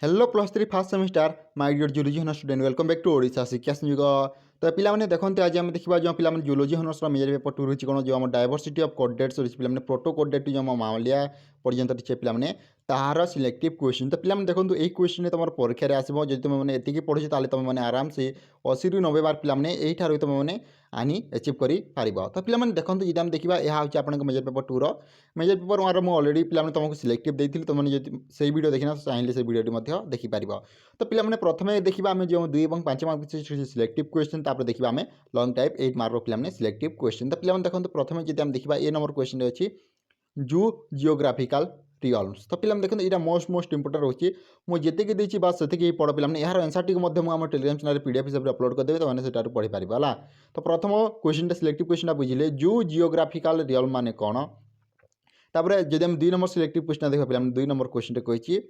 Hello plus three first semester my dear zoology honours student welcome back to Odisha Shiksha Sanyog. तो पिलाने देखते आज आम देखा जो पिला जूलोजी हनर्स मेजर पेपर टू रही कौन जो आम डायवर्सिटी ऑफ कोडेट्स रही पे प्रोटो कोडेट जो मामलिया पर्यंत रही पे तार सिलेक्टिव क्वेश्चन। तो पिलाने देखो यही क्वेश्चन तुम परीक्षा आसो जब तुम मैंने एति पढ़े तुम आराम से 80 ରୁ 90 बार पिलाने यही तुम मैंने आनी एचिव कर तो पिलाने देखो ये आम देखा यह हूँ आप major paper two major paper one मुझे अलरेडी पिलाने तुमको सिलेक्टिव देती तुमने से वीडियो देखना चाहिए से वीडियो देखिपार। तो पिलाने प्रथम देखा आम जो 2 और 5 मार्क सिलेक्टिव क्वेश्चन देखा आम लंग टाइप 8 मार्क पिलाने सिलेक्टिव क्वेश्चन। तो पिलाने देखो प्रथम जब आम देखा ए नंबर क्वेश्चन अच्छी जू जियोग्राफिकल रियल्स। तो पिलाने देखो यहाँ मोस्ट इंपोर्टेंट रोचे मुझे देती बात से पढ़ पिलाने यार answer T Telegram channel PDF हिसाब से अपलोड करदेवे तो मैंने पढ़ी पार है। तो प्रथम क्वेश्चन सिलेक्टिव क्वेश्चन बुझे जू जियोग्राफिकल रियल मान कौन। तापर जब हम 2 नंबर सिलेक्टिव क्वेश्चन देखा पिलाने 2 नंबर क्वेश्चन कही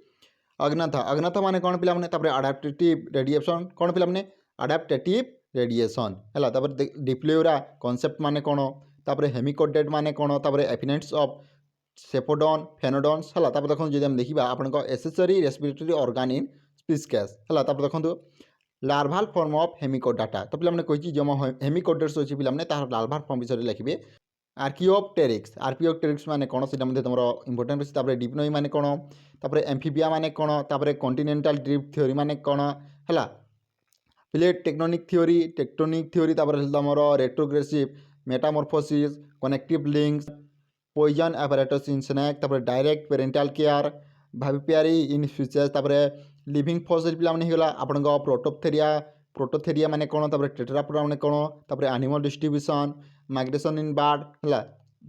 अग्नाथ माने कौन पिलाने आडाप्टेटिव रेडिएशन कौन पिलाने आडाप्टेटिव रेडिएशन है। तापर डिप्लोरा कॉन्सेप्ट माने कौन तापर हेमिकोडेट माने कौन तापर एफिनेट्स ऑफ सेपोडन फेनोडन्स है। तापर देखो जब हम देखा आपको accessory respiratory organ in species है। तापर देखो लार्भाल फॉर्म ऑफ हेमिकोडाटा। तो पिलाने कही जो हेमिकोडेट्स अच्छी पिलाने लार्भाल फॉर्म विषय लिखे आर्कियोप्टेरिक्स माने कौन से तुम इंपोर्टेंट अच्छी। तापर डिप्नोई माने कौन तापर एम्फिबिया माने कौन तापर कॉन्टिनेंटल ड्रिफ्ट थ्योरी माने कौन है। प्लेट टेक्टोनिक थ्योरी तापर तुम retrogressive metamorphosis connective links poison apparatus in snake तापर डायरेक्ट पेरेंटल केयर भाविपियारी इन स्पीसीज तापर लिविंग फॉसिल पिलाने होगा आपन प्रोटोथेरिया माने कौन तापर टेट्रापोडा माने कौन तापर एनिमल डिस्ट्रीब्यूशन माइग्रेशन इन बर्ड है।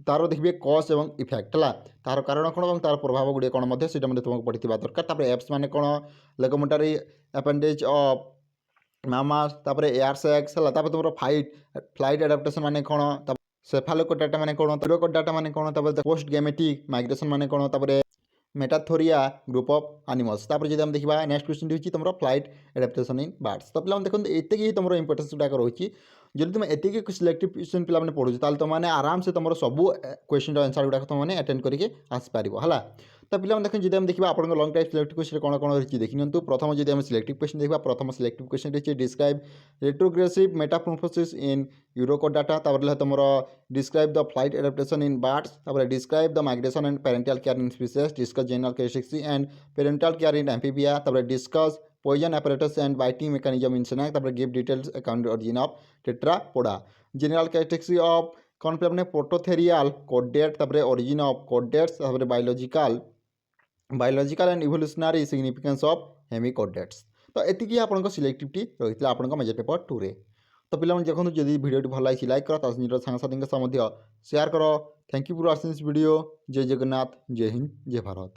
तार देखिए कज और इफेक्ट है तार कारण कौन और तार प्रभाव गुड़े कौन तुमको पढ़ी दरकार। तापर एप्स माने कौन लेगोमेंटरी अपेंडेज ऑफ मामास तापर एयर सेक्स है। तापर तुम फ्लाइट एडाप्टेशन माने कौन सेफालोकोडाटा माने कौन थोरोकोडाटा माने कौन तापर पोस्ट गेमेटिक माइग्रेशन माने कौन तापर मेटाथोरिया ग्रुप ऑफ एनिमल्स। तापर जब हम देखा नेक्स्ट क्वेश्चन होची तुम फ्लाइट एडाप्टेशन इन बर्ड्स। तो पिलाने देखो एति ही तुम इंपोर्टेंस गुड़ाक रही जब तुम एति सिलेक्टिव क्वेश्चन पिलाने पढ़ुच तुमने आराम से तुम सब क्वेश्चन आंसर गुड़ाक तुमने अटेंड करके आसपार है। तो पिलाने देखो जब हम देखा आप लंग टाइप सिलेक्टिव क्वेश्चन कौन कौन रही देखिए प्रथम जब हम सिलेक्टिव क्वेश्चन देखा प्रथम सिलेक्टिव क्वेश्चन रही describe retrogressive metamorphosis in urochordata तापर तुम describe the flight adaptation in birds तापर describe the migration and parental care in species discuss general characteristics and parental care in amphibia तापर discuss poison apparatus and biting mechanism in snake तापर give details account origin of tetrapoda general characteristics of कौन पे अपने prototherial कोडेट तापर origin of chordates तापर biological and evolutionary significance of हेमिकोडेट्स। तो एतिकी आपन सिलेक्टिविटी रही आपन मेजर पेपर टू रे। तो पिलाने देखो जब वीडियो भल लगी लाइक कर निज सांगसाथी सह शेयर कर। Thank you for watching this video. जय जगन्नाथ जय हिंद जय भारत।